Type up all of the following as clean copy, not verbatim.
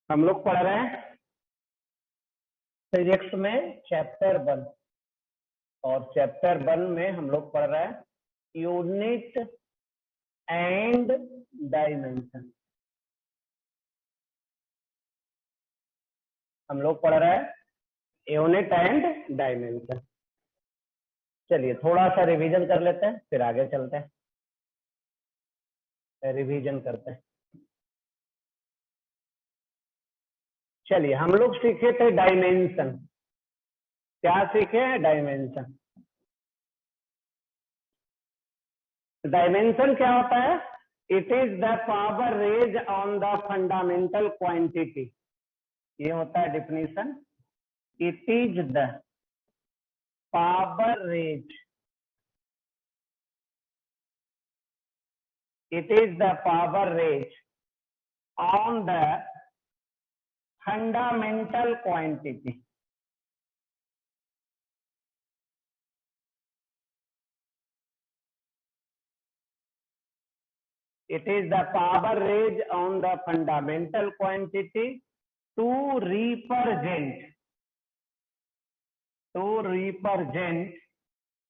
हम लोग पढ़ रहे हैं फिजिक्स में चैप्टर 1 और चैप्टर 1 में हम लोग पढ़ रहे हैं यूनिट एंड डायमेंशन। हम लोग पढ़ रहे हैं यूनिट एंड डायमेंशन। चलिए थोड़ा सा रिवीजन कर लेते हैं फिर आगे चलते हैं। रिवीजन करते हैं। चलिए हम लोग सीखे थे डायमेंशन। क्या सीखे हैं? डायमेंशन। डायमेंशन क्या होता है? It is the power raise on the fundamental quantity. ये होता है definition. It is the power raise, it is the power range on the fundamental quantity. It is the power range on the fundamental quantity to represent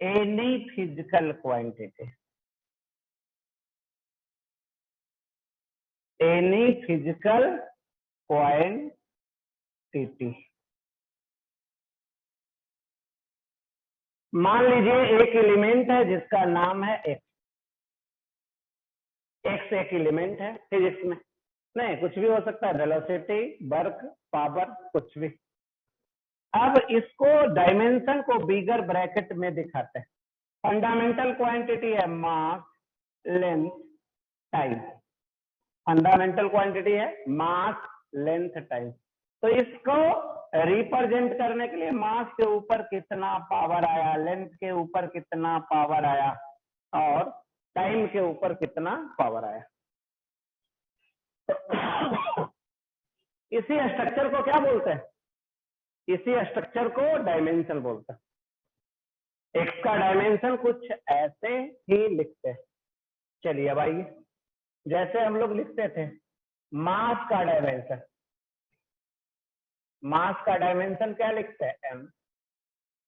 any physical quantity. Any physical quantity. मान लीजिए एक element है जिसका नाम है x. X एक element है physics में। नहीं, कुछ भी हो सकता है, वेलोसिटी, वर्क, पावर, कुछ भी। अब इसको डायमेंशन को बिगर ब्रैकेट में दिखाते हैं। फंडामेंटल क्वांटिटी है मास, लेंथ, टाइम। फंडामेंटल क्वांटिटी है मास, लेंथ, टाइम। तो इसको रिप्रेजेंट करने के लिए मास के ऊपर कितना पावर आया, लेंथ के ऊपर कितना पावर आया और टाइम के ऊपर कितना पावर आया। इसी स्ट्रक्चर को क्या बोलते हैं? इसी स्ट्रक्चर को डायमेंशन बोलते हैं। एक्स का डायमेंशन कुछ ऐसे ही लिखते हैं। चलिए अब आइए, जैसे हम लोग लिखते थे मास का डायमेंशन। मास का डायमेंशन क्या लिखते हैं? एम।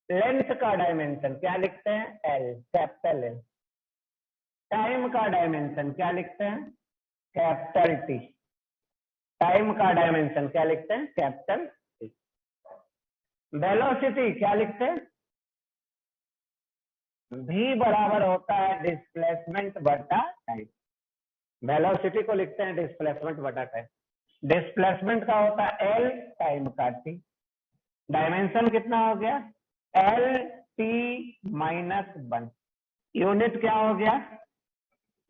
लेंथ का डायमेंशन क्या लिखते हैं? L, capital L. टाइम का डायमेंशन क्या लिखते हैं? Capital T. टाइम का डायमेंशन क्या लिखते हैं? Capital T. वेलोसिटी क्या लिखते हैं? v बराबर होता है डिस्प्लेसमेंट बटा टाइम। वेलोसिटी को लिखते हैं डिस्प्लेसमेंट बटा टाइम। डिस्प्लेसमेंट का होता है एल, टाइम का टी। डायमेंशन कितना हो गया? L T minus 1। यूनिट क्या हो गया?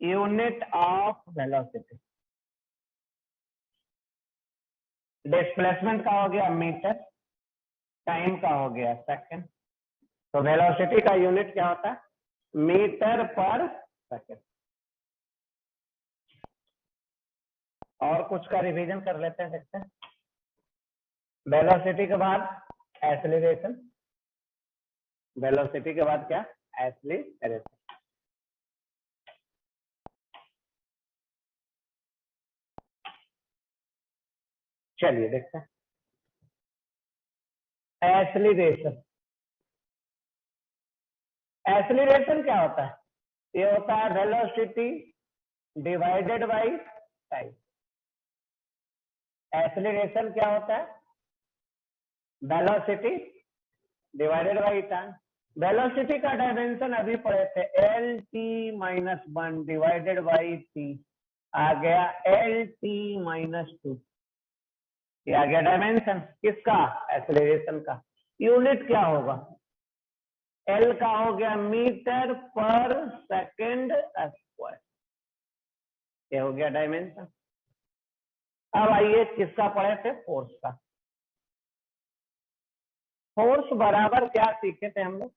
Unit of velocity. डिस्प्लेसमेंट का हो गया मीटर, टाइम का हो गया सेकंड। तो वेलोसिटी का यूनिट क्या होता है? मीटर पर सेकंड। और कुछ का रिवीजन कर लेते हैं, देखते हैं। वेलोसिटी के बाद एक्सीलरेशन। वेलोसिटी के बाद क्या? एक्सीलरेशन। चलिए देखते हैं एक्सीलरेशन। एक्सीलरेशन क्या होता है? ये होता है velocity divided by time. Acceleration क्या होता है? Velocity divided by time. Velocity का डायमेंशन अभी पढ़े थे, L T minus 1 divided by T. आ गया एल टी माइनस 2। ये आ गया डायमेंशन किसका? एक्सीलरेशन का। यूनिट क्या होगा? एल का हो गया मीटर पर सेकंड स्क्वायर। ये हो गया डायमेंशन। अब आइए किसका पढ़े थे? फोर्स का। फोर्स बराबर क्या सीखे थे हम लोग?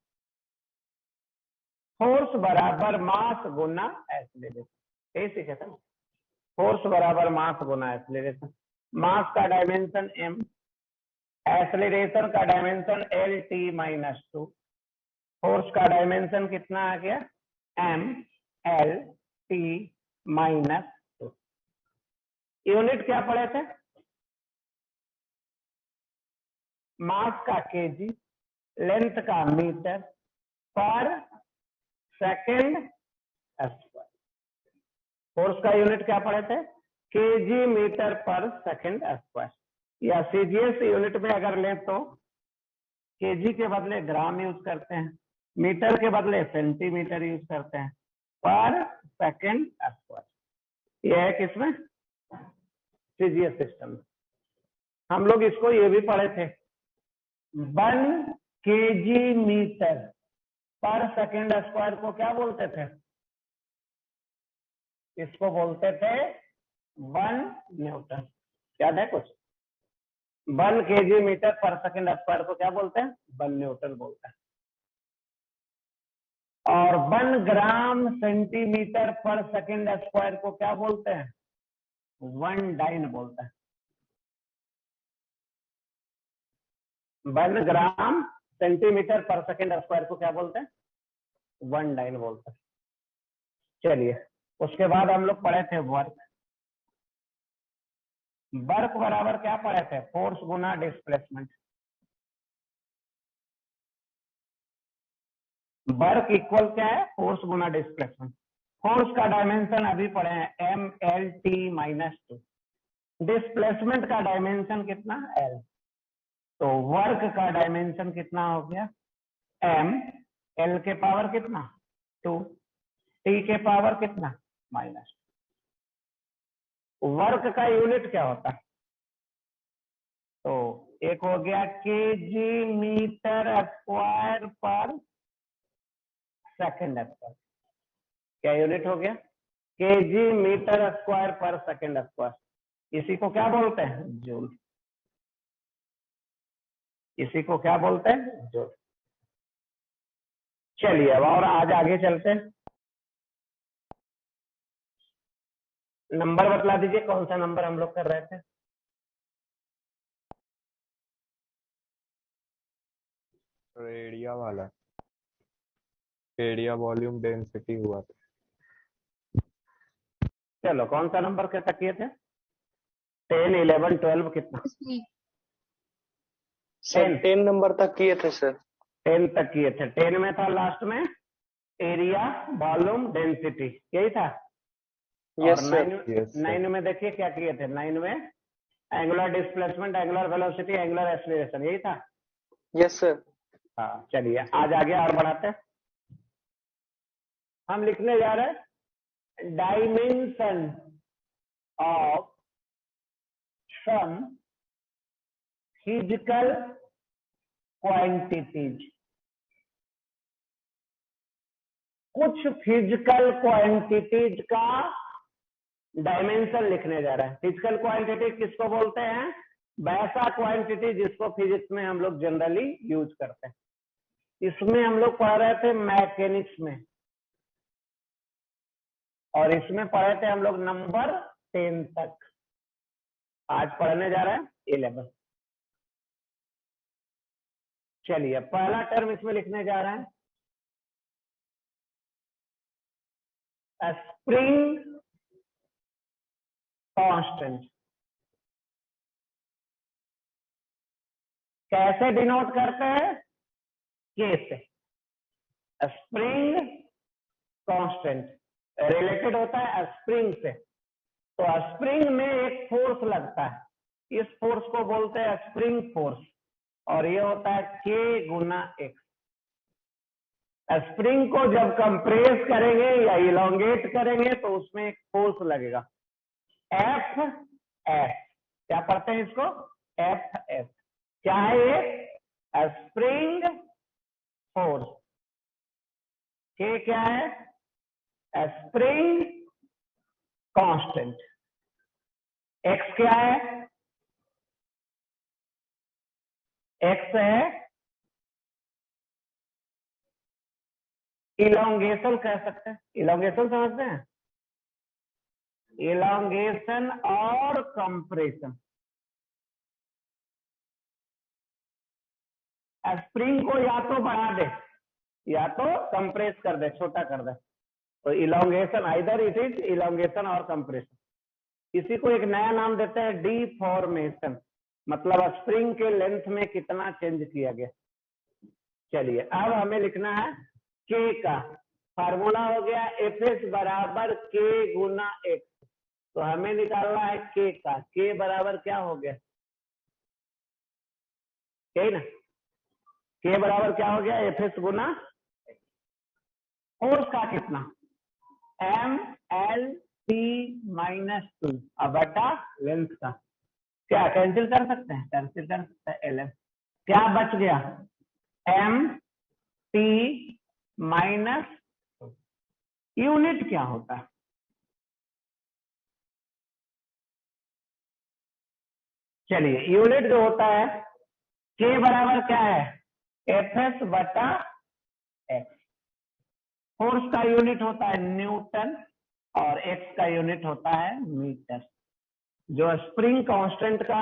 फोर्स बराबर मास गुना एक्सीलरेशन। यही सीखे थे ना। फोर्स बराबर मास गुना एक्सीलरेशन। मास का डायमेंशन m, एक्सीलरेशन का dimension L T minus 2। Force का डायमेंशन कितना आ गया? m L T minus 2। Unit क्या पढ़े थे? मास का केजी, लेंथ का मीटर पर सेकेंड स्क्वायर। फोर्स का यूनिट क्या पढ़े थे? केजी मीटर पर सेकेंड स्क्वायर। या सीजीएस यूनिट में अगर लें तो केजी के बदले ग्राम यूज करते हैं, मीटर के बदले सेंटीमीटर यूज करते हैं, पर सेकेंड स्क्वायर। यह है किसमें? सीजीएस सिस्टम में। हम लोग इसको ये भी पढ़े थे, 1 केजी मीटर पर सेकेंड स्क्वायर को क्या बोलते थे? इसको बोलते थे 1 न्यूटन। याद है कुछ? 1 केजी मीटर पर सेकेंड स्क्वायर को क्या बोलते हैं? 1 न्यूटन बोलते हैं। और 1 ग्राम सेंटीमीटर पर सेकेंड स्क्वायर को क्या बोलते हैं? 1 डाइन बोलते हैं। 1 ग्राम सेंटीमीटर पर सेकेंड स्क्वायर को क्या बोलते हैं? 1 डाइन बोलते हैं। चलिए, उसके बाद हम लोग पढ़े थे वर्क। वर्क बराबर क्या पढ़े थे? फोर्स गुना डिस्प्लेसमेंट। वर्क इक्वल क्या है? फोर्स गुना डिस्प्लेसमेंट। फोर्स का डायमेंशन अभी पढ़े हैं, MLT-2। डिस्प्लेसमेंट का डायमेंशन कितना? L। तो वर्क का डायमेंशन कितना हो गया? M, L के पावर कितना? 2, T के पावर कितना? -2। वर्क का यूनिट क्या होता है? तो एक हो गया केजी मीटर स्क्वायर पर सेकेंड स्क्वायर। क्या यूनिट हो गया? केजी मीटर स्क्वायर पर सेकेंड स्क्वायर। इसी को क्या बोलते हैं? जूल। इसी को क्या बोलते हैं? जूल। चलिए अब और आज आगे चलते हैं। नंबर बतला दीजिए, कौन सा नंबर हम लोग कर रहे थे? एरिया वाला, एरिया वॉल्यूम डेंसिटी हुआ था। चलो, कौन सा नंबर के तक किए थे? 10, 11, 12 कितना? सर 10 नंबर तक किए थे सर। 10 तक किए थे। 10 में था लास्ट में एरिया वॉल्यूम डेंसिटी, यही था। यस और सर। 9 में देखिए क्या किए थे? 9 में angular displacement, angular velocity, angular acceleration, यही था। Yes sir. हाँ, चलिए आज आगे और बढ़ाते हैं। हम लिखने जा रहे हैं dimension of some physical quantities. कुछ फिजिकल क्वांटिटीज का डायमेंशन लिखने जा रहा है। फिजिकल क्वांटिटी किसको बोलते हैं? वैसा क्वांटिटी जिसको फिजिक्स में हम लोग जनरली यूज करते हैं। इसमें हम लोग पढ़ रहे थे मैकेनिक्स में, और इसमें पढ़े थे हम लोग नंबर 10 तक। आज पढ़ने जा रहे हैं 11। चलिए, पहला टर्म इसमें लिखने जा रहे हैं स्प्रिंग कांस्टेंट। कैसे डिनोट करते हैं? के से। स्प्रिंग कांस्टेंट रिलेटेड होता है स्प्रिंग से। तो स्प्रिंग में एक फोर्स लगता है, इस फोर्स को बोलते हैं स्प्रिंग फोर्स, और ये होता है K गुना X। स्प्रिंग को जब कंप्रेस करेंगे या इलोंगेट करेंगे तो उसमें एक फोर्स लगेगा, FS। क्या पढ़ते हैं इसको? FS। क्या है ये? Spring force. K क्या है? Spring constant. X क्या है? X है इलोंगेशन, कह सकते हैं। इलोंगेशन समझते हैं? इलोंगेशन और कंप्रेशन। स्प्रिंग को या तो बढ़ा दे या तो कंप्रेस कर दे, छोटा कर दे। तो elongation, either it is elongation और कंप्रेशन। इसी को एक नया नाम देते हैं डिफॉर्मेशन। मतलब स्प्रिंग के लेंथ में कितना चेंज किया गया। चलिए अब हमें लिखना है के का फार्मूला हो गया एफ एस बराबर के गुना एक्स। तो हमें निकालना है के का, के बराबर क्या हो गया, के ना, के बराबर क्या हो गया एफ एस गुना फोर्स का कितना एम एल टी माइनस 2 अब बटा लेंथ का, क्या कैंसिल कर सकते हैं, कैंसिल कर सकते हैं एल एम, क्या बच गया एम टी माइनस, यूनिट क्या होता है, चलिए यूनिट जो होता है के बराबर क्या है एफ एस बटा एक्स, फोर्स का यूनिट होता है न्यूटन और एक्स का यूनिट होता है मीटर। जो स्प्रिंग कांस्टेंट का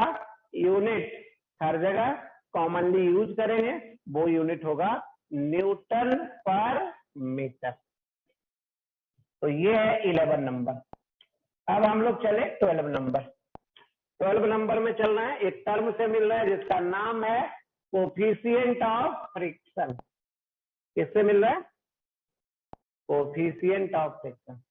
यूनिट हर जगह कॉमनली यूज करेंगे वो यूनिट होगा न्यूटन पर मीटर। तो ये है 11 नंबर। अब हम लोग चले 12 नंबर। 12 नंबर में चल रहा है, एक टर्म से मिल रहा है जिसका नाम है कोफिशिएंट ऑफ फ्रिक्शन। किससे मिल रहा है, coefficient of friction.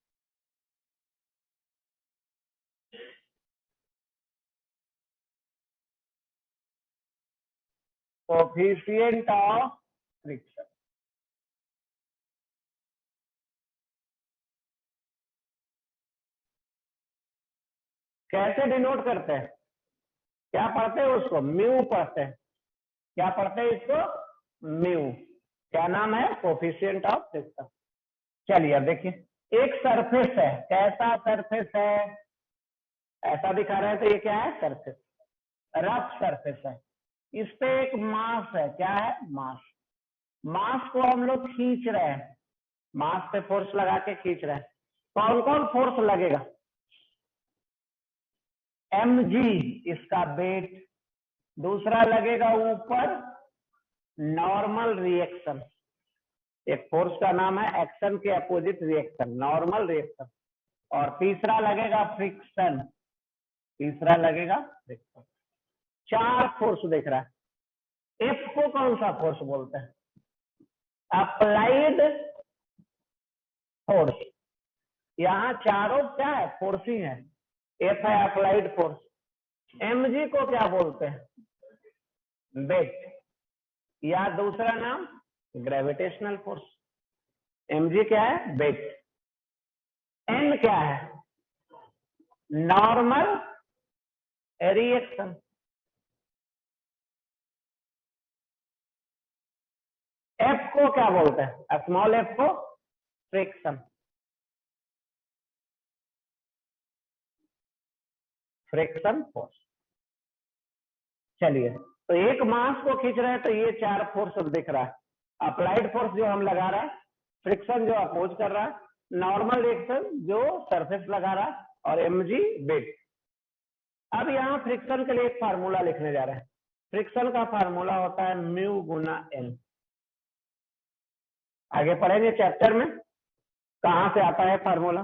Coefficient of friction कैसे डिनोट करते हैं, क्या पढ़ते हैं उसको, म्यू पढ़ते हैं, क्या पढ़ते हैं इसको, म्यू। क्या नाम है, कोफिशिएंट ऑफ फ्रिक्शन। चलिए अब देखिए एक सरफेस है, कैसा सरफेस है, ऐसा दिखा रहे हैं तो ये क्या है सरफेस, रफ सरफेस है, इस पे एक मास है, क्या है मास, मास को हम लोग खींच रहे हैं, मास पे फोर्स लगा के खींच रहे हैं, कौन कौन फोर्स लगेगा, mg इसका वेट, दूसरा लगेगा ऊपर नॉर्मल रिएक्शन, एक फोर्स का नाम है एक्शन के अपोजिट रिएक्शन, नॉर्मल रिएक्शन, और तीसरा लगेगा फ्रिक्शन, तीसरा लगेगा फ्रिक्शन। 4 फोर्स देख रहा है। एफ को कौन सा फोर्स बोलते हैं, अप्लाइड फोर्स, यहाँ चारों क्या है फोर्स ही है, एफ है अप्लाइड फोर्स। mg को क्या बोलते हैं वेट, या दूसरा नाम ग्रेविटेशनल फोर्स। mg क्या है वेट, n क्या है नॉर्मल रिएक्शन, f को क्या बोलते हैं, स्मॉल f को फ्रिक्शन, फ्रिक्शन फोर्स। चलिए तो एक मास को खींच रहे हैं तो ये 4 फोर्स दिख रहा है, अप्लाइड फोर्स जो हम लगा रहा है, फ्रिक्शन जो अपोज कर रहा है, नॉर्मल रिएक्शन जो सरफेस लगा रहा है, और mg वेट। अब यहाँ फ्रिक्शन के लिए एक फार्मूला लिखने जा रहे हैं, फ्रिक्शन का फार्मूला होता है म्यू गुना एन। आगे पढ़ेंगे चैप्टर में कहां से आता है फार्मूला।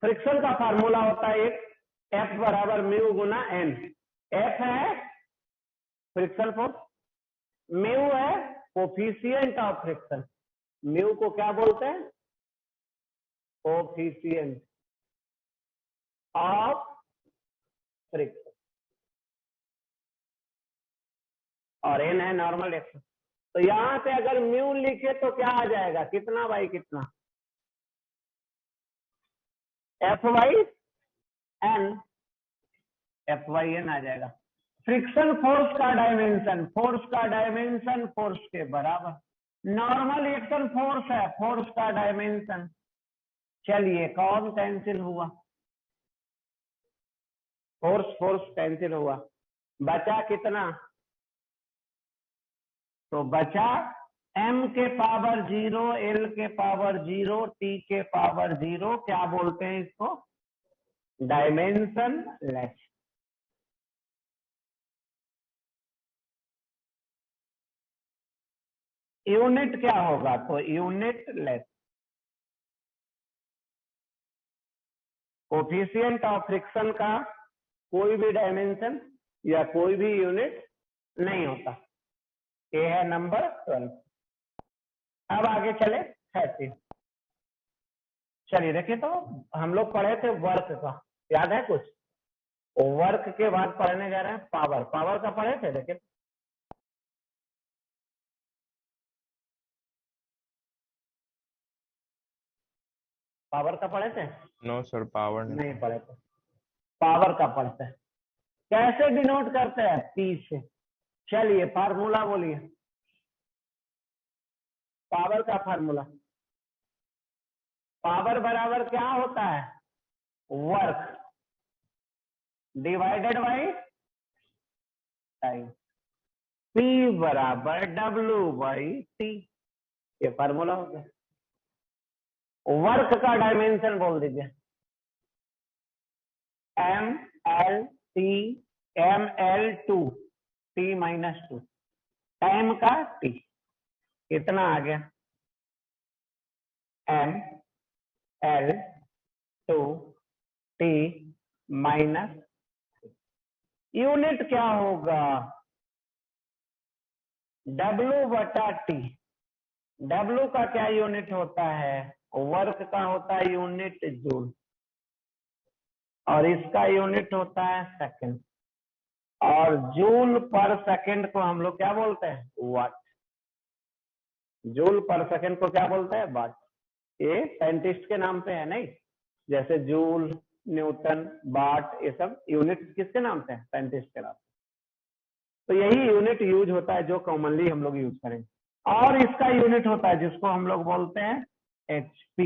फ्रिक्शन का फार्मूला होता है एक F बराबर म्यू गुना एन, F है फ्रिक्शन फोर्स, म्यू है कोफिशिएंट ऑफ फ्रिक्शन, म्यू को क्या बोलते हैं कोफिशिएंट ऑफ फ्रिक्शन, और एन है नॉर्मल रिएक्शन। तो यहां से अगर म्यू लिखे तो क्या आ जाएगा, कितना बाई कितना, F by N, F by N आ जाएगा। फ्रिक्शन फोर्स का डायमेंशन, फोर्स का डायमेंशन फोर्स के बराबर, नॉर्मल रिएक्शन फोर्स है, फोर्स का डायमेंशन। चलिए कौन कैंसिल हुआ, फोर्स फोर्स कैंसिल हुआ, बचा कितना, तो बचा m के पावर 0, l के पावर 0, t के पावर 0, क्या बोलते हैं इसको डायमेंशन लेस। यूनिट क्या होगा, तो unit less, coefficient of friction का कोई भी डायमेंशन या कोई भी यूनिट नहीं होता। ये है नंबर 12। अब आगे चले 13। चलिए देखिए, तो हम लोग पढ़े थे वर्क का, याद है कुछ? वर्क के बाद पढ़ने जा रहे हैं पावर। पावर का पढ़े थे, देखिए पावर का पढ़े थे? नो सर, पावर नहीं पढ़े थे। पावर का पढ़ते हैं। कैसे डिनोट करते हैं? पी से। चलिए फार्मूला बोलिए, पावर का फार्मूला। पावर बराबर क्या होता है? Work divided by time. P बराबर W बाई T। ये फार्मूला हो गया। वर्क का डायमेंशन बोल दीजिए, ML2 T-2। टाइम का T कितना आ गया? ML2 T-। यूनिट क्या होगा? W बटा T। W का क्या यूनिट होता है? वर्क का होता है यूनिट जूल, और इसका यूनिट होता है सेकंड। और जूल पर सेकंड को हम लोग क्या बोलते हैं? वाट। जूल पर सेकंड को क्या बोलते हैं? वाट। ये साइंटिस्ट के नाम पे है, नहीं? जैसे जूल, न्यूटन, वाट, ये सब यूनिट किसके नाम से है? साइंटिस्ट के नाम। तो यही यूनिट यूज होता है जो कॉमनली हम लोग यूज करेंगे। और इसका यूनिट होता है जिसको हम लोग बोलते हैं HP।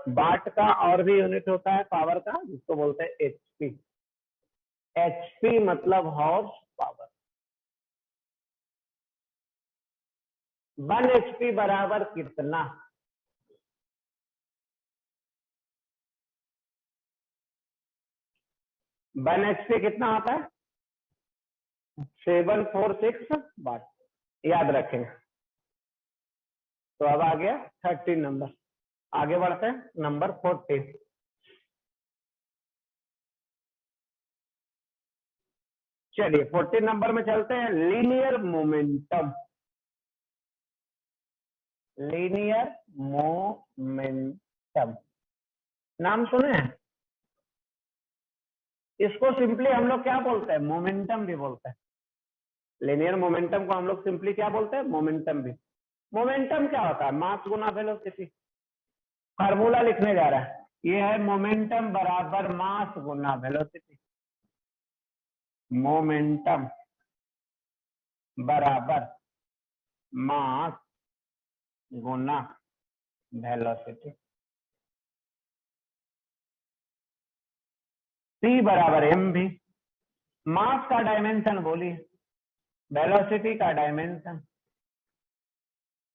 वाट का और भी यूनिट होता है पावर का, जिसको बोलते हैं HP। HP मतलब हॉर्स पावर। 1 HP बराबर कितना? वन HP कितना आता है? 746 वाट। याद रखेंगे। तो अब आ गया 13 नंबर। आगे बढ़ते हैं नंबर 14। चलिए 14 नंबर में चलते हैं। Linear momentum. लीनियर मोमेंटम नाम सुने हैं? इसको सिंपली हम लोग क्या बोलते हैं? मोमेंटम भी बोलते हैं। लीनियर मोमेंटम को हम लोग सिंपली क्या बोलते हैं? मोमेंटम भी। मोमेंटम क्या होता है? मास गुना वेलोसिटी। फार्मूला लिखने जा रहा है, ये है मोमेंटम बराबर मास गुना वेलोसिटी। मोमेंटम बराबर मास गुना वेलोसिटी। P बराबर mv। मास का डायमेंशन बोलिए, वेलोसिटी का डायमेंशन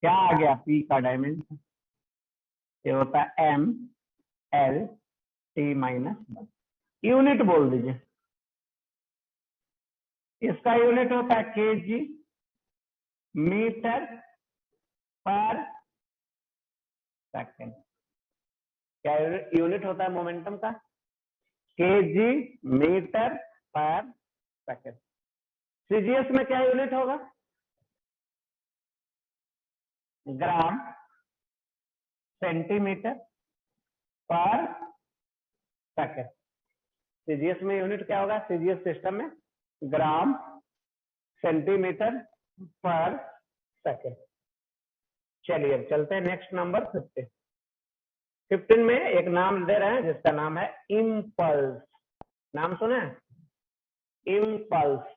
क्या आ गया? P का डायमेंशन ये होता है ML/T-1। यूनिट बोल दीजिए, इसका यूनिट होता है kg मीटर पर सेकेंड। क्या यूनिट होता है मोमेंटम का? kg मीटर पर सेकेंड। सीजीएस में क्या यूनिट होगा? ग्राम सेंटीमीटर पर सेकेंड। सीजीएस में यूनिट क्या होगा? सीजीएस सिस्टम में ग्राम सेंटीमीटर पर सेकेंड। चलिए अब चलते हैं नेक्स्ट नंबर 15। 15 में एक नाम दे रहे हैं जिसका नाम है इम्पल्स। नाम सुने? इम्पल्स।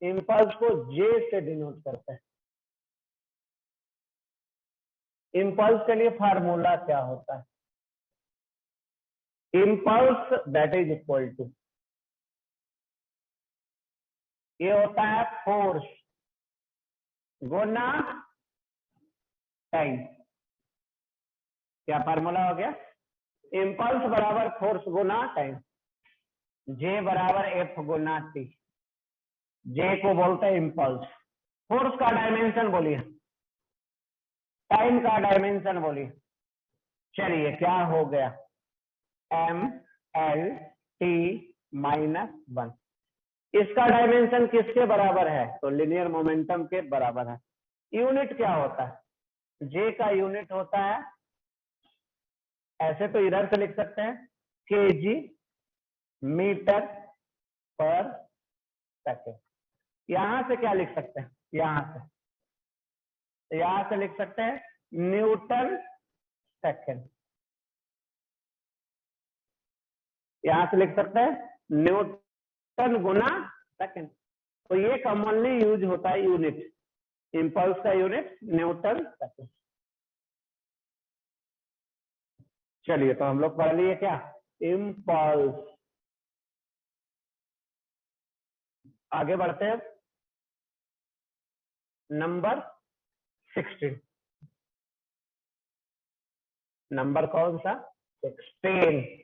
इम्पल्स को J से डिनोट करते हैं। इम्पल्स के लिए फार्मूला क्या होता है? Impulse that is equal to, ये होता है फोर्स गुना टाइम। क्या फार्मूला हो गया? इम्पल्स बराबर फोर्स गुना टाइम। J बराबर F गुना T। जे को बोलते हैं इम्पल्स। फोर्स का डायमेंशन बोलिए, टाइम का डायमेंशन बोलिए। चलिए क्या हो गया, mL/t-1। इसका डायमेंशन किसके बराबर है, तो लिनियर मोमेंटम के बराबर है। यूनिट क्या होता है, जे का यूनिट होता है, ऐसे तो इधर से लिख सकते हैं kg मीटर पर सेकेंड। यहां से क्या लिख सकते हैं, यहां से लिख सकते हैं न्यूटन सेकेंड। यहां से लिख सकते हैं न्यूटन गुना सेकेंड। तो ये कॉमनली यूज होता है यूनिट, इंपल्स का यूनिट न्यूटन सेकेंड। चलिए तो हम लोग पढ़ लिए क्या, इम्पल्स। आगे बढ़ते हैं, नंबर 16। नंबर कौन सा, 16।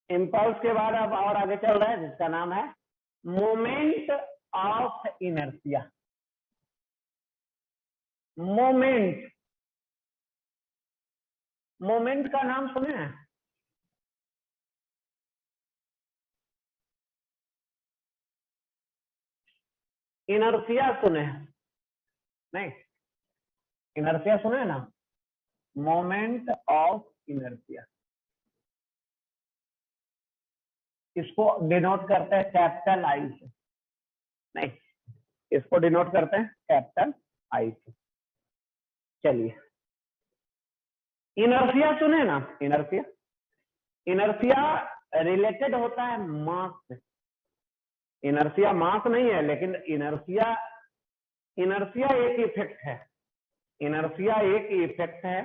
इम्पल्स के बाद अब और आगे चल रहा है जिसका नाम है moment of inertia. Moment, moment का नाम सुने हैं, इनर्शिया सुने हैं नहीं, इनर्शिया सुने ना, मोमेंट ऑफ इनर्शिया। इसको डिनोट करते हैं कैपिटल आई से, नहीं इसको डिनोट करते हैं कैपिटल आई से। चलिए इनर्शिया सुने ना, इनर्शिया, इनर्शिया रिलेटेड होता है मास से। इनर्शिया मास नहीं है, लेकिन इनर्शिया, इनर्शिया एक इफेक्ट है, इनर्शिया एक इफेक्ट है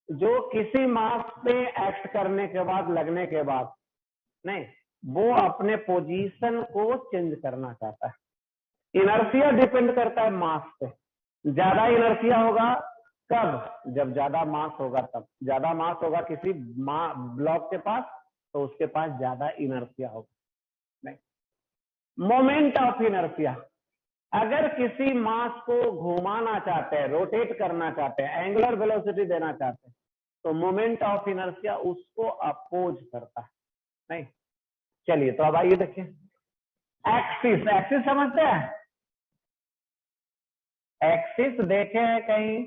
जो किसी मास पे एक्ट करने के बाद, लगने के बाद, नहीं वो अपने पोजीशन को चेंज करना चाहता है। इनर्शिया डिपेंड करता है मास पे। ज्यादा इनर्शिया होगा कब, जब ज्यादा मास होगा तब। ज्यादा मास होगा किसी ब्लॉक के पास तो उसके पास ज्यादा इनर्शिया होगा। नहीं, मोमेंट ऑफ इनर्शिया, अगर किसी मास को घुमाना चाहते हैं, रोटेट करना चाहते हैं, एंगुलर वेलोसिटी देना चाहते हैं, तो मोमेंट ऑफ इनर्शिया उसको अपोज करता है। नहीं, चलिए तो अब आइए देखिए, एक्सिस, एक्सिस समझते हैं, एक्सिस देखे हैं कहीं,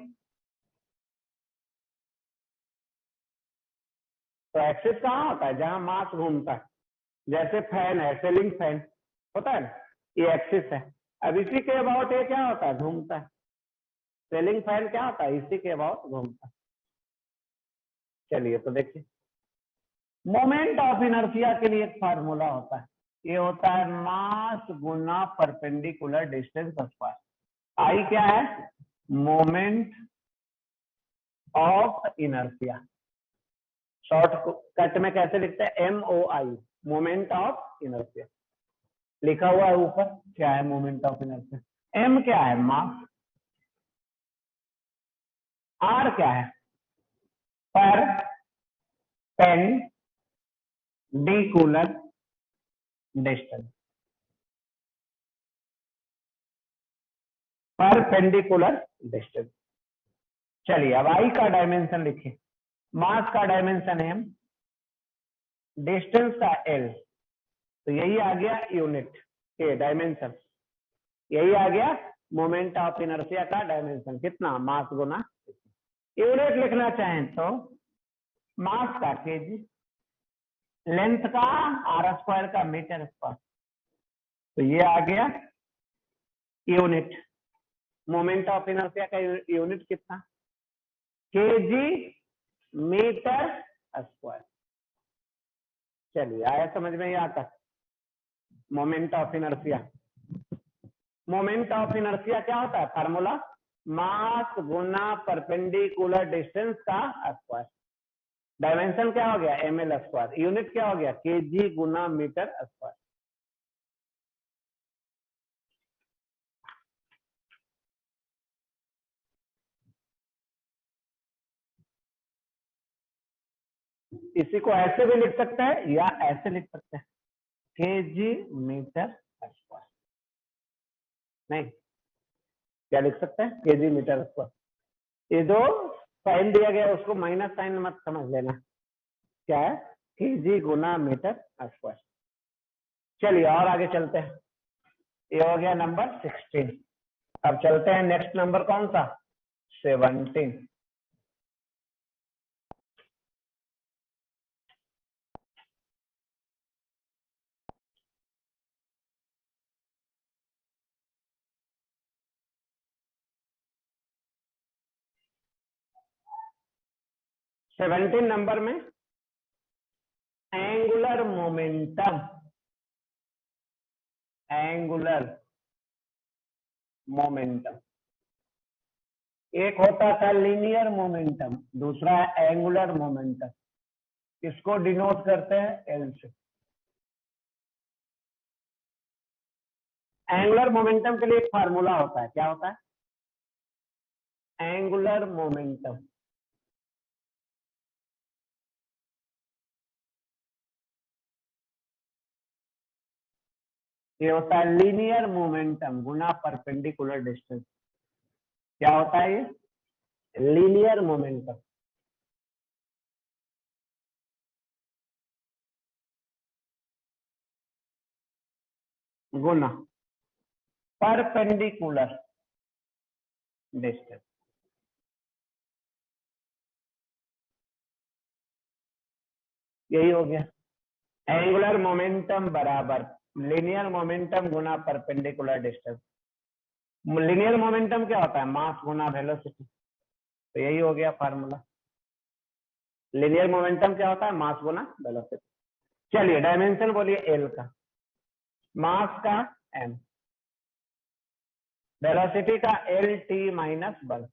तो एक्सिस कहाँ होता है, जहां मास घूमता है। जैसे फैन है, सीलिंग फैन होता है ना, ये एक्सिस है। अब इसी के अबाउट ये क्या होता है, घूमता है। सीलिंग फैन क्या होता है, इसी के अबाउट घूमता है। चलिए तो देखिए, मोमेंट ऑफ इनर्शिया के लिए एक फार्मूला होता है, ये होता है मास गुना परपेंडिकुलर डिस्टेंस स्क्वायर। आई क्या है, moment of inertia. Short cut में कैसे लिखते हैं, MOI, मोमेंट ऑफ इनर्शिया लिखा हुआ है ऊपर। क्या है मोमेंट ऑफ इनर्शिया, M क्या है मास, R क्या है पर पेंडिकुलर डिस्टेंस, परपेंडिकुलर डिस्टेंस। चलिए अब आई का डायमेंशन लिखिए, मास का डायमेंशन M, डिस्टेंस का L, तो यही आ गया यूनिट के डायमेंशन, यही आ गया मोमेंट ऑफ इनर्शिया का डायमेंशन, कितना, मास गुना। यूनिट लिखना चाहें तो मास का केजी, लेंथ का R² का मीटर स्क्वायर, तो ये आ गया यूनिट। मोमेंट ऑफ इनर्शिया का यूनिट कितना, केजी मीटर स्क्वायर। चलिए आया समझ में यहाँ तक, moment of inertia. Moment of inertia क्या होता है, फार्मूला मास गुना परपेंडिकुलर डिस्टेंस का स्क्वायर। डायमेंशन क्या हो गया, ML², यूनिट क्या हो गया, केजी गुना मीटर स्क्वायर। इसी को ऐसे भी लिख सकते हैं या ऐसे लिख सकते हैं, केजी मीटर स्क्वायर। नहीं, क्या लिख सकते हैं, केजी मीटर स्क्वायर। ये जो साइन दिया गया उसको माइनस साइन मत समझ लेना, क्या है, केजी गुना मीटर स्क्वायर। चलिए और आगे चलते हैं, ये हो गया नंबर 16। अब चलते हैं नेक्स्ट नंबर कौन सा, 17। सेवेंटीन नंबर में एंगुलर मोमेंटम, एंगुलर मोमेंटम, एक होता था लीनियर मोमेंटम, दूसरा है एंगुलर मोमेंटम। इसको डिनोट करते हैं एल से। एंगुलर मोमेंटम के लिए एक फार्मूला होता है, क्या होता है, एंगुलर मोमेंटम ये होता है लीनियर मोमेंटम गुना परपेंडिकुलर डिस्टेंस। क्या होता है ये, लीनियर मोमेंटम। गुना परपेंडिकुलर डिस्टेंस। यही हो गया, एंगुलर मोमेंटम बराबर लीनियर मोमेंटम गुना परपेंडिकुलर डिस्टेंस। लीनियर मोमेंटम क्या होता है, मास गुना वेलोसिटी। तो यही हो गया फार्मूला, लीनियर मोमेंटम क्या होता है, मास गुना वेलोसिटी। चलिए डायमेंशन बोलिए एल का, मास का एम, वेलोसिटी का एल टी माइनस बल,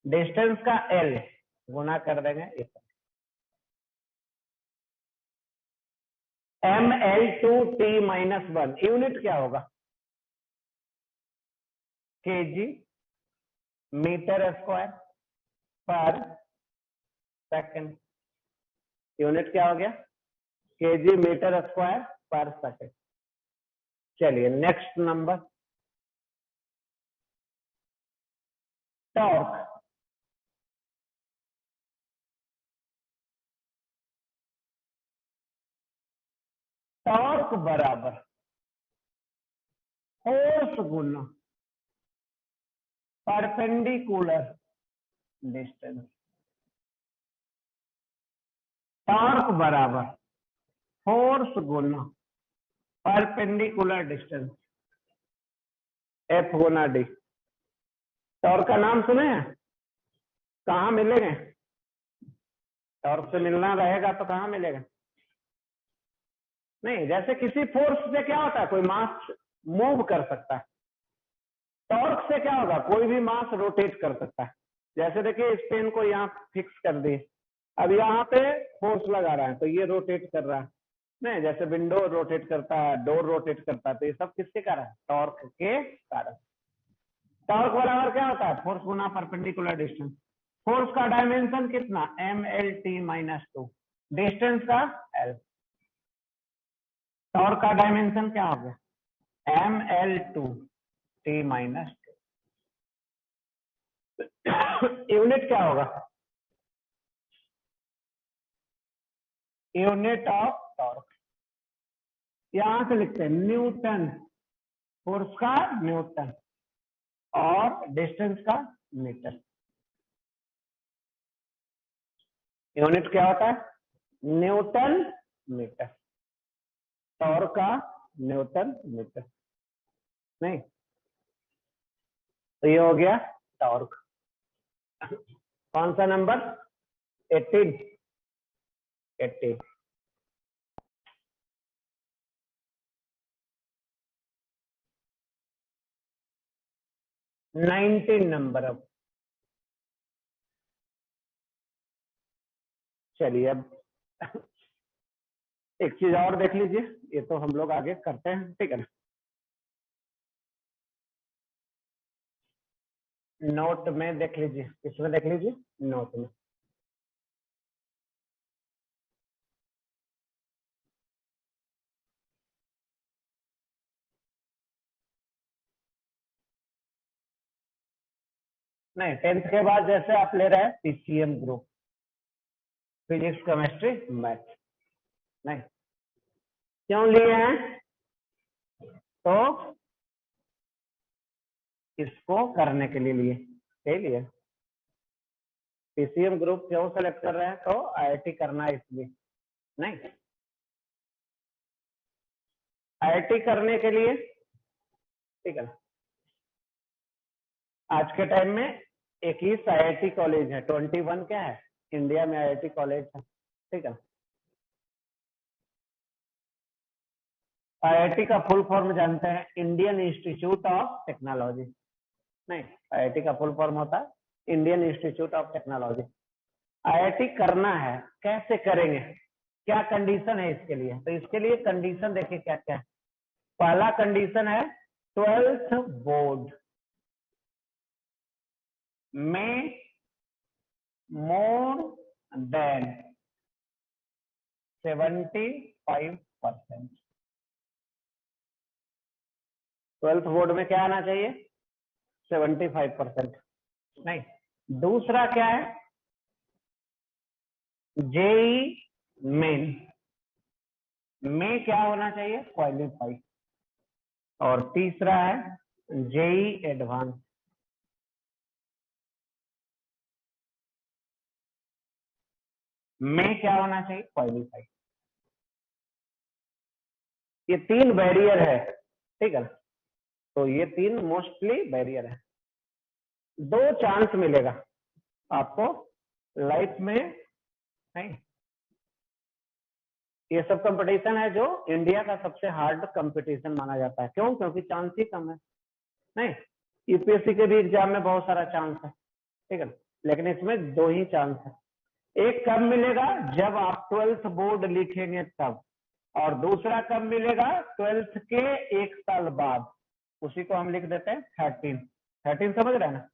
डिस्टेंस का एल गुना कर देंगे इस M L two T minus one. Unit क्या होगा, KG metre square per second. Unit क्या हो गया, KG metre square per second. चलिए नेक्स्ट नंबर, टॉर्क। टॉर्क बराबर फोर्स गुना परपेंडिकुलर डिस्टेंस। टॉर्क बराबर फोर्स गुना परपेंडिकुलर डिस्टेंस, एफ गुना डी। टॉर्क का नाम सुने हैं, कहाँ मिलेंगे, टॉर्क से मिलना रहेगा तो कहाँ मिलेगा, नहीं, जैसे किसी फोर्स से क्या होता है, कोई मास मूव कर सकता है, टॉर्क से क्या होगा, कोई भी मास रोटेट कर सकता है। जैसे देखिए इस पेन को यहाँ फिक्स कर दिए, अब यहाँ पे फोर्स लगा रहा है तो ये रोटेट कर रहा है, नहीं, जैसे विंडो रोटेट करता है, डोर रोटेट करता है, तो ये सब किसके कारण, टॉर्क के कारण। टॉर्क बराबर क्या होता है, फोर्स गुना परपेंडिकुलर डिस्टेंस। फोर्स का डायमेंशन कितना, M L T minus two, distance का एल। टॉर्क का डायमेंशन क्या हो गया, M L two T minus two. Unit क्या होगा, यूनिट ऑफ टॉर्क, यहां से लिखते हैं न्यूटन, फोर्स का न्यूटन और डिस्टेंस का मीटर। यूनिट क्या होता है, न्यूटन मीटर, टॉर्क का न्यूटन मीटर। नहीं, तो ये हो गया टॉर्क। कौन सा नंबर, 18, 18। Nineteen number. अब चलिए अब एक चीज और देख लीजिए, ये तो हम लोग आगे करते हैं, ठीक है ना। नोट में देख लीजिए, किसमें देख लीजिए, नोट में। नहीं, 10th के बाद जैसे आप ले रहे हैं PCM group, physics chemistry math, नहीं क्यों लिए हैं? तो इसको करने के लिए लिए, यही लिए। पीसीएम ग्रुप क्यों सेलेक्ट कर रहे हैं? तो आईआईटी करना है इसलिए, नहीं आईआईटी करने के लिए, ठीक है। आज के टाइम में 21 आईआईटी कॉलेज है, 21 क्या है इंडिया में आईआईटी कॉलेज है, ठीक है। आईआईटी का फुल फॉर्म जानते हैं? इंडियन इंस्टीट्यूट ऑफ टेक्नोलॉजी, नहीं आईआईटी का फुल फॉर्म होता है Indian institute of technology. IIT करना है, कैसे करेंगे, क्या कंडीशन है इसके लिए? तो इसके लिए कंडीशन देखिए क्या क्या है। पहला कंडीशन है 12th बोर्ड में मोर देन 75%। 12th बोर्ड में क्या आना चाहिए? 75%, नहीं। दूसरा क्या है? जेई मेन में क्या होना चाहिए? क्वालिफाई। और तीसरा है जेई एडवांस में क्या होना चाहिए? क्वालिफाई। ये 3 बैरियर है, ठीक है। तो ये 3 मोस्टली बैरियर है। 2 चांस मिलेगा आपको लाइफ में, नहीं ये सब कंपटीशन है जो इंडिया का सबसे हार्ड कंपटीशन माना जाता है। क्यों? क्योंकि चांस ही कम है, नहीं यूपीएससी के भी एग्जाम में बहुत सारा चांस है, ठीक है, लेकिन इसमें 2 ही चांस है। एक कब मिलेगा? जब आप 12th बोर्ड लिखेंगे तब, और दूसरा कब मिलेगा? 12th के 1 साल बाद। उसी को हम लिख देते हैं 13 समझ रहे हैं ना?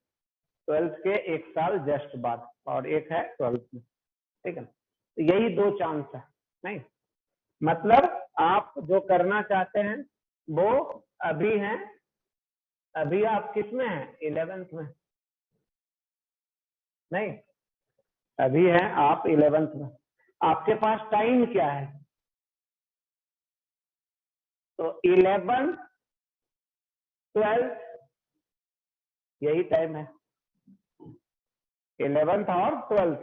12th के 1 साल जस्ट बाद, और एक है 12th में, ठीक है। तो यही 2 चांस है, नहीं मतलब आप जो करना चाहते हैं वो अभी हैं, अभी आप किस में हैं? 11th में, नहीं अभी हैं आप 11th में। आपके पास टाइम क्या है? तो 11, 12 यही टाइम है, 11th और 12th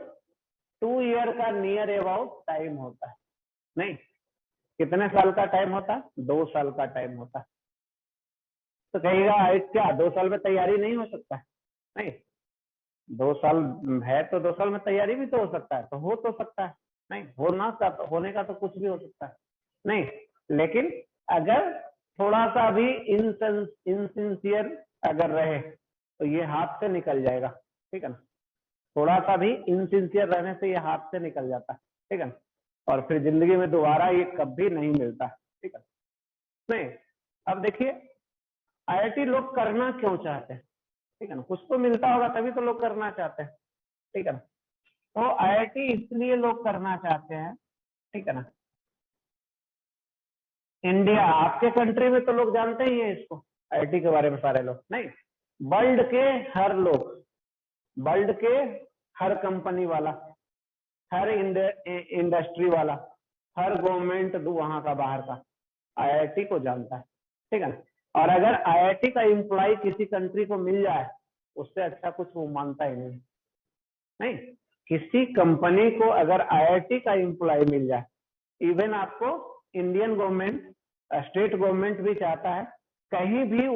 2 ईयर का नियर अबाउट टाइम होता है, नहीं कितने साल का टाइम होता है? 2 साल का टाइम होता है। तो कहेगा क्या 2 साल में तैयारी नहीं हो सकता है? नहीं 2 साल है तो 2 साल में तैयारी भी तो हो सकता है, तो हो तो सकता है, नहीं होने का तो कुछ भी हो सकता है, नहीं लेकिन अगर थोड़ा सा भी इनसिंसियर अगर रहे तो ये हाथ से निकल जाएगा, ठीक है ना। थोड़ा सा भी इनसिंसियर रहने से ये हाथ से निकल जाता है, ठीक है ना, और फिर जिंदगी में दोबारा ये कभी नहीं मिलता, ठीक है। नहीं अब देखिए आईआईटी लोग करना क्यों चाहते हैं? ठीक है ना, कुछ तो मिलता होगा तभी तो लोग करना चाहते हैं, ठीक है ना। तो आईआईटी इसलिए लोग करना चाहते हैं, ठीक है ना। इंडिया आपके कंट्री में तो लोग जानते ही हैं इसको, आईआईटी के बारे में सारे लोग, नहीं वर्ल्ड के हर लोग, वर्ल्ड के हर कंपनी वाला, हर इंडस्ट्री वाला, हर गवर्नमेंट वहां का बाहर का आईआईटी को जानता है, ठीक है ना। और अगर आईआईटी का एम्प्लॉय किसी कंट्री को मिल जाए उससे अच्छा कुछ वो मानता ही नहीं, नहीं किसी कंपनी को अगर आईआईटी का एम्प्लॉय मिल जाए, इवन आपको इंडियन गवर्नमेंट स्टेट गवर्नमेंट भी चाहता है कहीं भी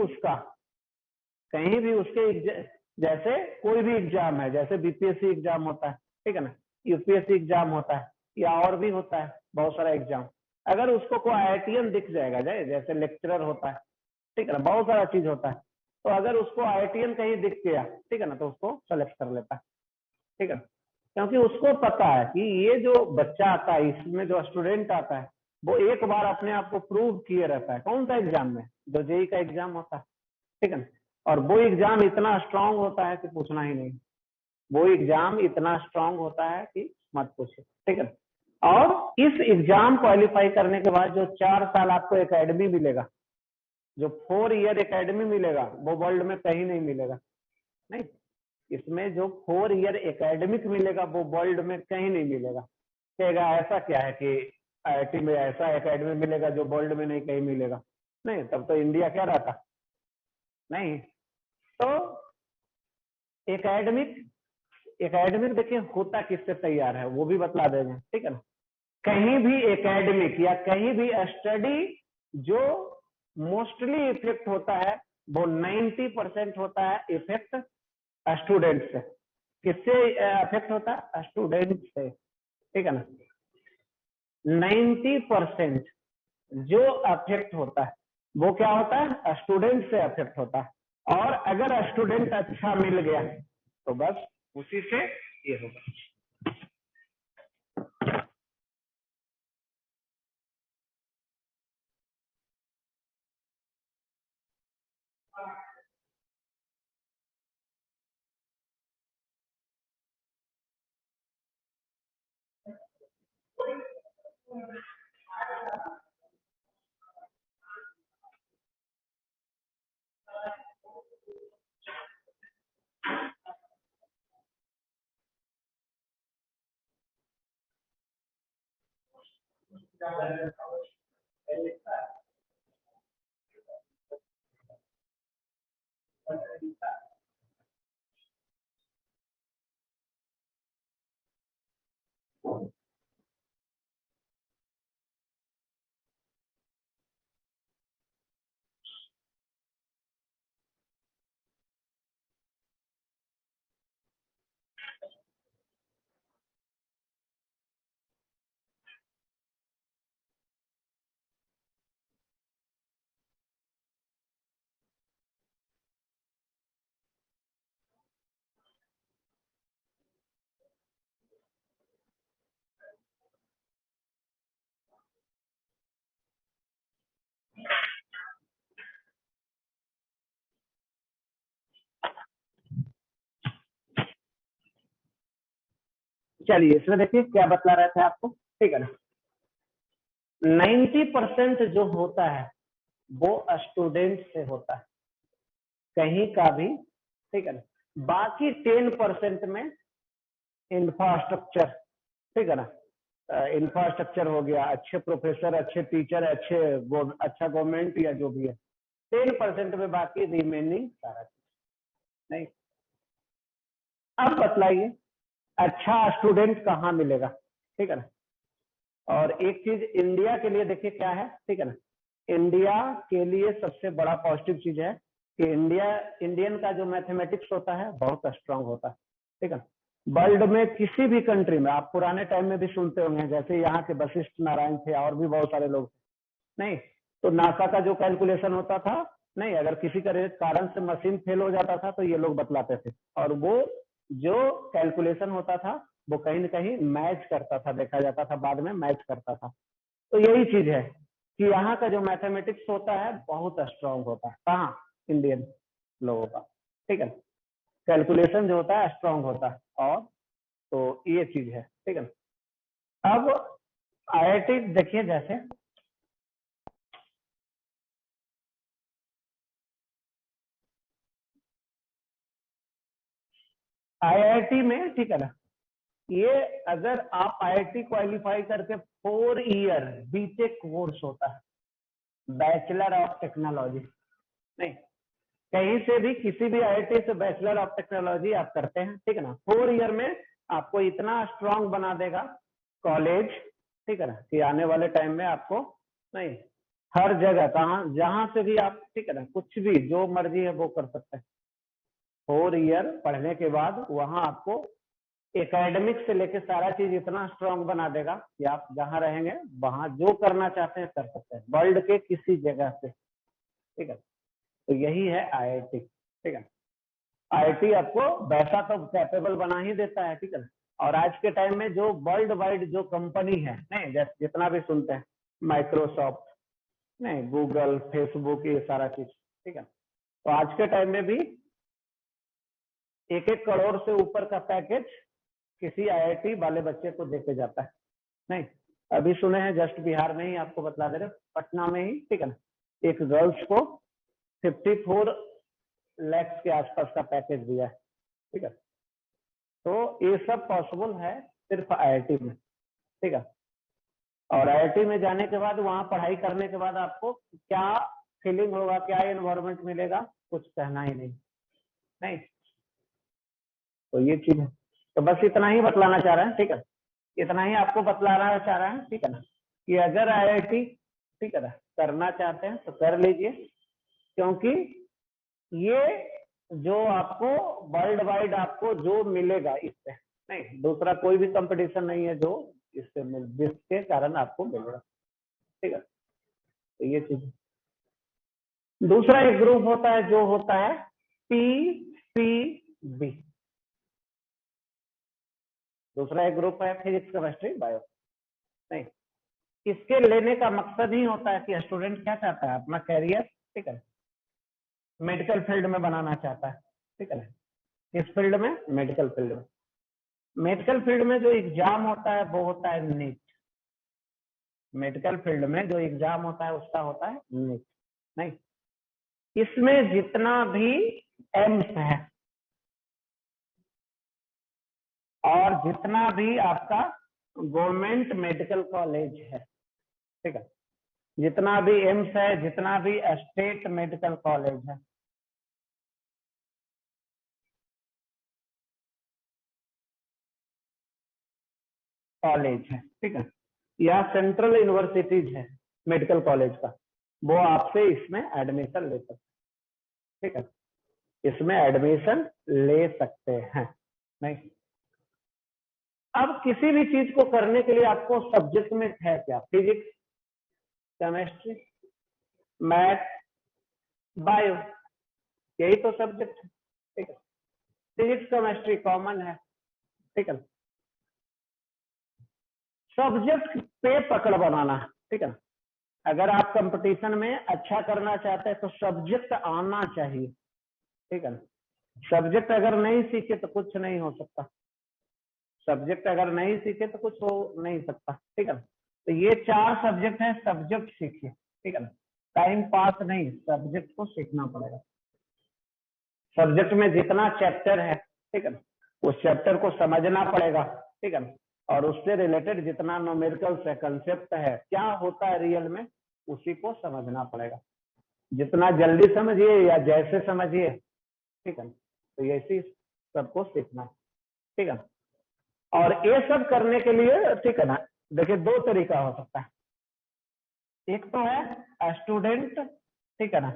उसके जैसे कोई भी एग्जाम है, जैसे बीपीएससी एग्जाम होता है, ठीक है ना, यूपीएससी एग्जाम होता है या और भी होता है बहुत सारा एग्जाम, अगर उसको कोई आईआईटीएन दिख जाएगा जैसे लेक्चरर होता है, ठीक है ना, बहुत सारा चीज होता है, तो अगर उसको आईआईटीएन कहीं दिख गया, ठीक है ना, तो उसको सेलेक्ट कर लेता है, ठीक है, क्योंकि उसको पता है कि ये जो बच्चा आता है, इसमें जो स्टूडेंट आता है वो एक बार अपने आप को प्रूव किए रहता है। कौन सा एग्जाम में? जो जेई का एग्जाम होता है, ठीक है ना, और वो एग्जाम इतना स्ट्रांग होता है कि पूछना ही नहीं, वो एग्जाम इतना स्ट्रांग होता है कि मत पूछे, ठीक है। और इस एग्जाम क्वालिफाई करने के बाद जो 4 साल आपको एकेडमी मिलेगा, जो 4 ईयर एकेडमी मिलेगा, वो वर्ल्ड में कहीं नहीं मिलेगा, नहीं इसमें जो 4 ईयर एकेडमिक मिलेगा वो वर्ल्ड में कहीं नहीं मिलेगा। कहेगा ऐसा क्या है कि आईआईटी में ऐसा एकेडमिक मिलेगा जो वर्ल्ड में नहीं कहीं मिलेगा? नहीं, तब तो इंडिया क्या रहता। नहीं, तो एकेडमिक देखिए होता किससे तैयार है वो भी बतला देंगे, ठीक है ना। कहीं भी एकेडमिक या कहीं भी स्टडी जो मोस्टली इफेक्ट होता है वो 90% होता है इफेक्ट स्टूडेंट से। किससे इफेक्ट होता है? स्टूडेंट से, ठीक है ना। 90% जो अफेक्ट होता है वो क्या होता है? स्टूडेंट से अफेक्ट होता है। और अगर स्टूडेंट अच्छा मिल गया तो बस उसी से ये होगा। चलिए इसमें देखिए क्या बतला रहे थे आपको, ठीक है ना। 90% जो होता है वो स्टूडेंट से होता है कहीं का भी, ठीक है ना। बाकी 10% में इंफ्रास्ट्रक्चर, ठीक है ना। इंफ्रास्ट्रक्चर हो गया, अच्छे प्रोफेसर, अच्छे टीचर, अच्छा गवर्नमेंट या जो भी है। 10% में बाकी रिमेनिंग सारा चीज नहीं। अब बतलाइए अच्छा स्टूडेंट कहाँ मिलेगा, ठीक है ना। और एक चीज इंडिया के लिए देखिए क्या है, ठीक है ना। इंडिया के लिए सबसे बड़ा पॉजिटिव चीज है कि इंडियन का जो मैथमेटिक्स होता है बहुत स्ट्रांग होता है, ठीक है ना। वर्ल्ड में किसी भी कंट्री में आप पुराने टाइम में भी सुनते होंगे, जैसे यहाँ के वशिष्ठ नारायण थे और भी बहुत सारे लोग नहीं, तो नासा का जो कैलकुलेशन होता था नहीं, अगर किसी कारण से मशीन फेल हो जाता था तो ये लोग बतलाते थे, और वो जो कैलकुलेशन होता था वो कहीं ना कहीं मैच करता था, देखा जाता था बाद में मैच करता था। तो यही चीज है कि यहाँ का जो मैथमेटिक्स होता है बहुत स्ट्रांग होता है, कहाँ? इंडियन लोगों का, ठीक है। कैलकुलेशन जो होता है स्ट्रांग होता है, और तो ये चीज है, ठीक है। अब आईआईटी देखिए, जैसे आईआईटी में, ठीक है ना, ये अगर आप आईआईटी क्वालिफाई करके 4 ईयर बीटेक कोर्स होता है, बैचलर ऑफ टेक्नोलॉजी। नहीं, कहीं से भी किसी भी आईआईटी से बैचलर ऑफ टेक्नोलॉजी आप करते हैं, ठीक है ना। 4 ईयर में आपको इतना स्ट्रांग बना देगा कॉलेज, ठीक है ना, कि आने वाले टाइम में आपको नहीं हर जगह कहाँ जहां से भी आप, ठीक है ना, कुछ भी जो मर्जी है वो कर सकते हैं। 4 ईयर पढ़ने के बाद वहां आपको एकेडमिक से लेके सारा चीज इतना स्ट्रांग बना देगा कि आप जहां रहेंगे वहां जो करना चाहते हैं कर सकते हैं, वर्ल्ड के किसी जगह से, ठीक है। तो यही है आईआईटी, ठीक है। आईआईटी आपको वैसा तो कैपेबल बना ही देता है, ठीक है। और आज के टाइम में जो वर्ल्ड वाइड जो कंपनी है नहीं, जैसे जितना भी सुनते हैं, माइक्रोसॉफ्ट नहीं, गूगल, फेसबुक, ये सारा चीज, ठीक है। तो आज के टाइम में भी 1-1 करोड़ से ऊपर का पैकेज किसी आईआईटी वाले बच्चे को देके जाता है नहीं। अभी सुने हैं जस्ट बिहार में ही, आपको बता दे रहे, पटना में ही, ठीक है ना, एक गर्ल्स को 54 लाख के आसपास का पैकेज दिया है, ठीक है। तो ये सब पॉसिबल है सिर्फ आईआईटी में, ठीक है। और आईआईटी में जाने के बाद वहां पढ़ाई करने के बाद आपको क्या फीलिंग होगा, क्या एनवायरनमेंट मिलेगा, कुछ कहना ही नहीं, नहीं। तो ये चीज है। तो बस इतना ही बतलाना चाह रहे हैं, ठीक है। इतना ही आपको बतलाना चाह रहे हैं, ठीक है ना, कि अगर आईआईटी, ठीक है ना, करना चाहते हैं तो कर लीजिए, क्योंकि ये जो आपको वर्ल्ड वाइड आपको जो मिलेगा इससे, नहीं दूसरा कोई भी कंपटीशन नहीं है जो इससे जिसके कारण आपको मिलेगा, ठीक है। तो ये चीज। दूसरा एक ग्रुप होता है जो होता है पीसीबी। दूसरा एक ग्रुप है फिजिक्स केमिस्ट्री बायो। नहीं, इसके लेने का मकसद ही होता है कि स्टूडेंट क्या चाहता है, अपना कैरियर, ठीक है, मेडिकल फील्ड में बनाना चाहता है, ठीक है। किस फील्ड में? मेडिकल फील्ड में। मेडिकल फील्ड में जो एग्जाम होता है वो होता है नीट। मेडिकल फील्ड में जो एग्जाम होता है उसका होता है नीट। नहीं, इसमें जितना भी एम्स है और जितना भी आपका गवर्नमेंट मेडिकल कॉलेज है, ठीक है, जितना भी एम्स है, जितना भी स्टेट मेडिकल कॉलेज है, ठीक है, या सेंट्रल यूनिवर्सिटीज है मेडिकल कॉलेज का, वो आपसे इसमें एडमिशन ले सकते हैं, ठीक है, इसमें एडमिशन ले सकते हैं। नहीं, अब किसी भी चीज को करने के लिए आपको सब्जेक्ट में है क्या? फिजिक्स, केमिस्ट्री, मैथ, बायो, यही तो सब्जेक्ट है, ठीक है। फिजिक्स केमिस्ट्री कॉमन है, ठीक है। सब्जेक्ट पे पकड़ बनाना, ठीक है। अगर आप कंपटीशन में अच्छा करना चाहते हैं तो सब्जेक्ट आना चाहिए, ठीक है। सब्जेक्ट अगर नहीं सीखे तो कुछ नहीं हो सकता, सब्जेक्ट अगर नहीं सीखे तो कुछ हो नहीं सकता, ठीक है। तो ये 4 सब्जेक्ट है, सब्जेक्ट सीखिए, ठीक है। टाइम पास नहीं, सब्जेक्ट को सीखना पड़ेगा। सब्जेक्ट में जितना चैप्टर है, ठीक है, उस चैप्टर को समझना पड़ेगा, ठीक है। और उससे रिलेटेड जितना न्यूमेरिकल्स है, कंसेप्ट है, क्या होता है रियल में, उसी को समझना पड़ेगा। जितना जल्दी समझिए या जैसे समझिए, ठीक है, तो ऐसी सबको सीखना है, ठीक है। और ये सब करने के लिए, ठीक है ना, देखिए 2 तरीका हो सकता है। एक तो है स्टूडेंट, ठीक है ना,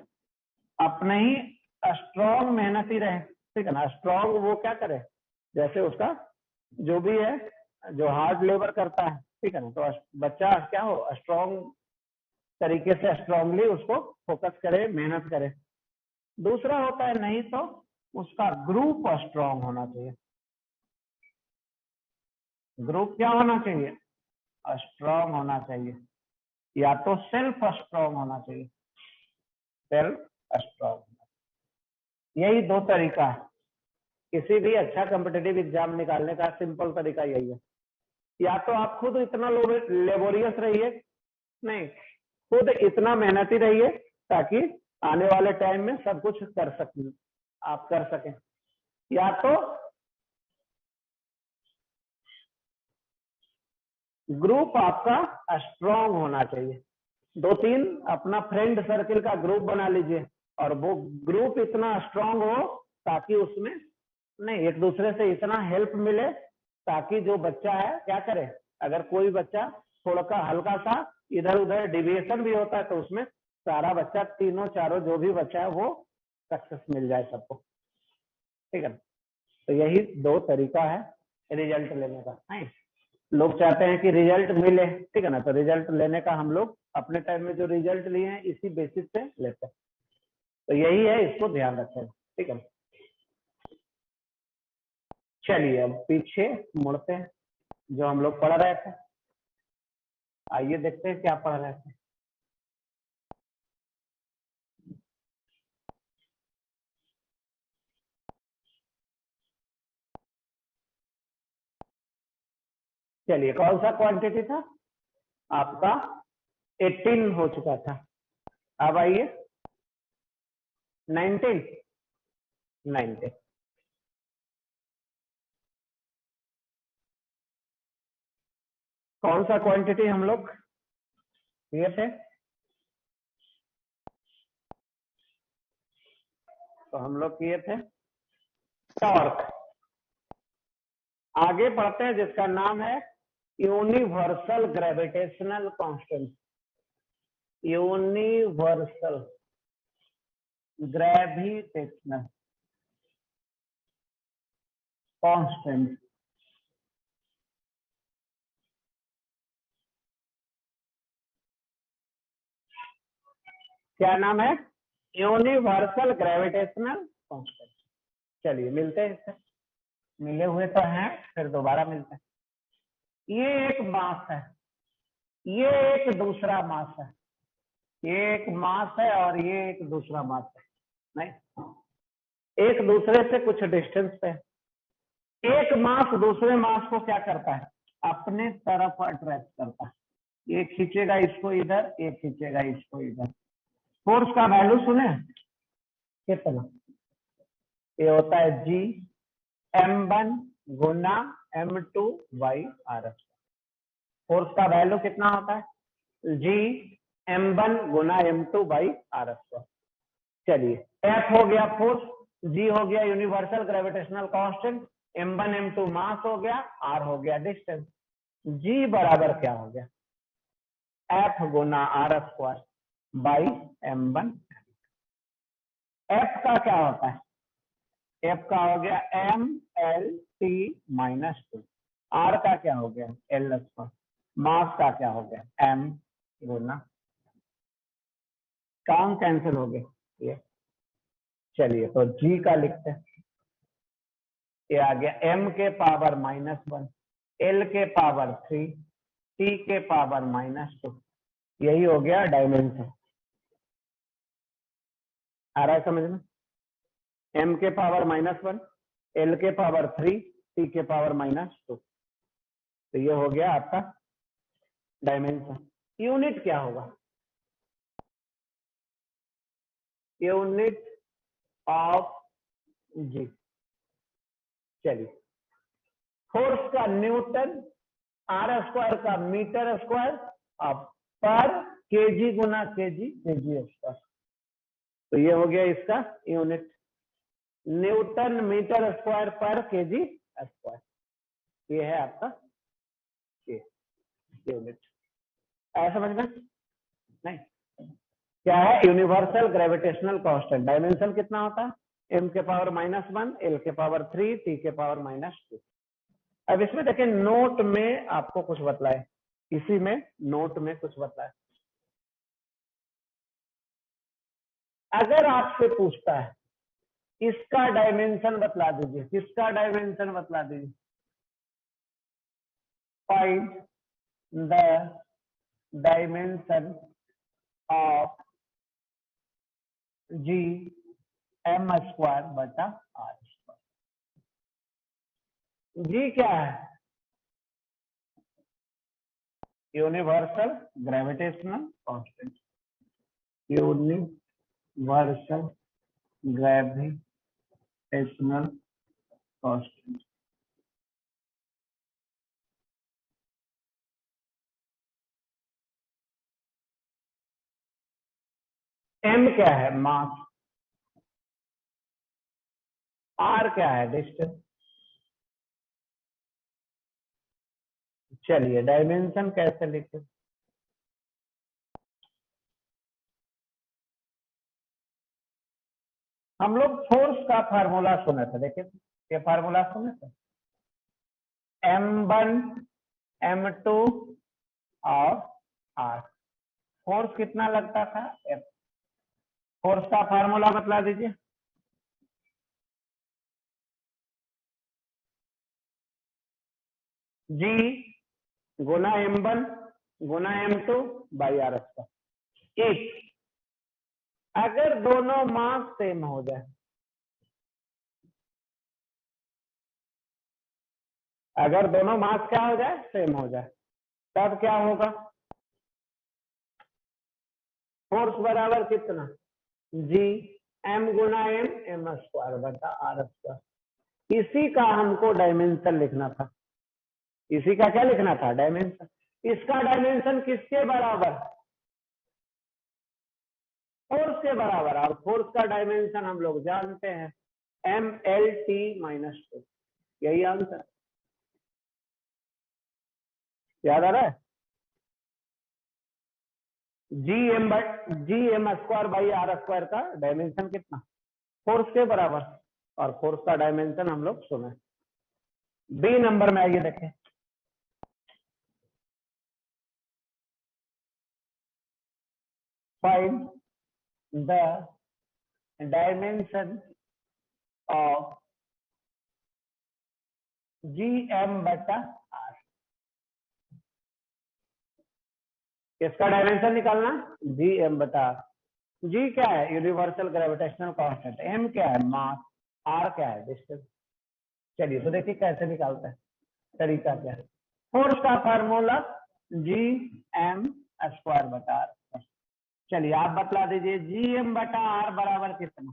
अपने ही स्ट्रॉन्ग मेहनती रहे, ठीक है ना, स्ट्रॉन्ग वो क्या करे, जैसे उसका जो भी है, जो हार्ड लेबर करता है, ठीक है ना, तो बच्चा क्या हो, स्ट्रॉन्ग तरीके से स्ट्रांगली उसको फोकस करे, मेहनत करे। दूसरा होता है नहीं तो उसका ग्रुप स्ट्रांग होना चाहिए। ग्रुप क्या होना चाहिए? स्ट्रांग होना चाहिए, या तो सेल्फ स्ट्रांग होना चाहिए, सेल्फ स्ट्रांग। यही 2 तरीका है किसी भी अच्छा कॉम्पिटिटिव एग्जाम निकालने का। सिंपल तरीका यही है, या तो आप खुद इतना लेबोरियस रहिए, नहीं, खुद इतना मेहनती रहिए ताकि आने वाले टाइम में सब कुछ कर सकें, आप कर सकें, या तो ग्रुप आपका स्ट्रांग होना चाहिए। 2-3 अपना फ्रेंड सर्किल का ग्रुप बना लीजिए और वो ग्रुप इतना स्ट्रांग हो ताकि उसमें नहीं, एक दूसरे से इतना हेल्प मिले ताकि जो बच्चा है क्या करे, अगर कोई बच्चा थोड़ा का हल्का सा इधर उधर डिविएशन भी होता है तो उसमें सारा बच्चा, तीनों चारों जो भी बच्चा है वो सक्सेस मिल जाए सबको, ठीक है। तो यही 2 तरीका है रिजल्ट लेने का। नहीं, लोग चाहते हैं कि रिजल्ट मिले, ठीक है ना, तो रिजल्ट लेने का हम लोग अपने टाइम में जो रिजल्ट लिए हैं इसी बेसिस पे लेते हैं, तो यही है, इसको ध्यान रखें, ठीक है। चलिए अब पीछे मुड़ते हैं, जो हम लोग पढ़ रहे थे, आइए देखते हैं क्या पढ़ रहे थे। चलिए, कौन सा क्वांटिटी था आपका? 18 हो चुका था, अब आइए 19। कौन सा क्वांटिटी हम लोग ये थे? तो हम लोग किए थे टॉर्क। आगे पढ़ते हैं जिसका नाम है universal gravitational constant. Universal gravitational constant. क्या नाम है? Universal gravitational constant. चलिए मिलते हैं इससे। मिले हुए तो हैं, फिर दोबारा मिलते हैं। ये एक मास है, ये एक दूसरा मास है, ये एक मास है और ये एक दूसरा मास है। नहीं, एक दूसरे से कुछ डिस्टेंस पे है। एक मास दूसरे मास को क्या करता है? अपने तरफ अट्रैक्ट करता है। ये खींचेगा इसको इधर, ये खींचेगा इसको इधर। फोर्स का वैल्यू सुने कितना? ये होता है G m1 Guna m2 by r। Force का वैल्यू कितना होता है? G m1 Guna m2 by r। चलिए, F हो गया फोर्स, G हो गया universal gravitational constant, m1 m2 मास हो गया, r हो गया डिस्टेंस। G बराबर क्या हो गया? F Guna r square by m1। F का क्या होता है? F का हो गया m l t minus 2। R का क्या हो गया? l square. मास का क्या हो गया? m गुना, काम कैंसिल हो गया ये। चलिए तो G का लिखते हैं। ये आ गया m के पावर -1, l के पावर 3, t के पावर -2। यही हो गया डायमेंशन। आ रहा है समझ में? m के पावर -1, l के पावर 3, t के पावर -2। तो ये हो गया आपका डायमेंशन। यूनिट क्या होगा? यूनिट ऑफ जी। चलिए, फोर्स का न्यूटन, आर स्क्वायर का मीटर स्क्वायर, अब पर केजी गुना केजी स्क्वायर। तो ये हो गया इसका यूनिट, न्यूटन मीटर स्क्वायर पर केजी स्क्वायर। ये है आपका ये यूनिट। ऐसा समझ में? नहीं, क्या है? Universal gravitational constant. डायमेंशन कितना होता है? m के पावर -1, l के पावर 3, t के पावर -2। अब इसमें देखिए, नोट में आपको कुछ बतलाए, इसी में नोट में कुछ बतलाए। अगर आपसे पूछता है इसका डायमेंशन बतला दीजिए, किसका डायमेंशन बतला दीजिए? Find the dimension of G m square बटा r स्क्वायर। G क्या है? Universal gravitational constant. Universal gravitational constant. m क्या है? मास। r क्या है? डिस्टेंस। चलिए, डायमेंशन कैसे लिखें? हम लोग फोर्स का फार्मूला सुने थे, देखिए ये फार्मूला सुने थे, m1 m2 और r। फोर्स कितना लगता था? F। फोर्स का फार्मूला बतला दीजिए। G Guna m1 Guna m2 by r square. एक, अगर दोनों मास सेम हो जाए, अगर दोनों मास क्या हो जाए? सेम हो जाए, तब क्या होगा? फोर्स बराबर कितना? G m गुना m स्क्वायर बटा r स्क्वायर। इसी का हमको डायमेंशन लिखना था। इसी का क्या लिखना था? डायमेंशन। इसका डायमेंशन किसके बराबर, फोर्स के बराबर, और फोर्स का डायमेंशन हम लोग जानते हैं MLT-2, यही आंसर। याद आ रहा है? GM square by R square का डायमेंशन कितना, फोर्स के बराबर, और फोर्स का डायमेंशन हम लोग सुने। बी नंबर में आइए देखें, find the dimension of GM/R। इसका डायमेंशन निकालना, GM/R। G क्या है, यूनिवर्सल ग्रेविटेशनल कांस्टेंट, M क्या है, मास, R क्या है, डिस्टेंस। चलिए तो देखिए कैसे निकालते हैं, तरीका क्या है। फोर्स का फार्मूला GM²/R। चलिए आप बतला दीजिए GM/R बराबर कितना,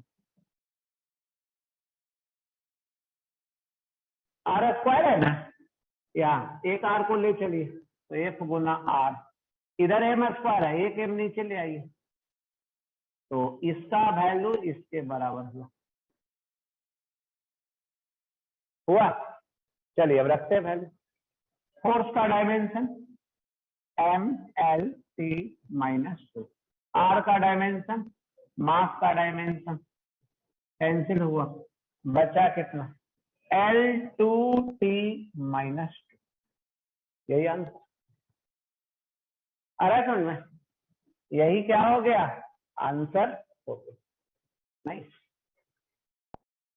R स्क्वायर है ना, यहाँ एक R को ले चलिए तो F गुना R, इधर M स्क्वायर है, एक M नीचे ले आइए तो इसका वैल्यू इसके बराबर हुआ। चलिए अब रखते हैं वैल्यू। फोर्स का डायमेंशन MLT-2, R का डायमेंशन, मास का डायमेंशन कैंसिल हुआ, बचा कितना, L2T-2, यही आंसर आ रहा है समझ में, यही क्या हो गया, आंसर हो गया। नाइस।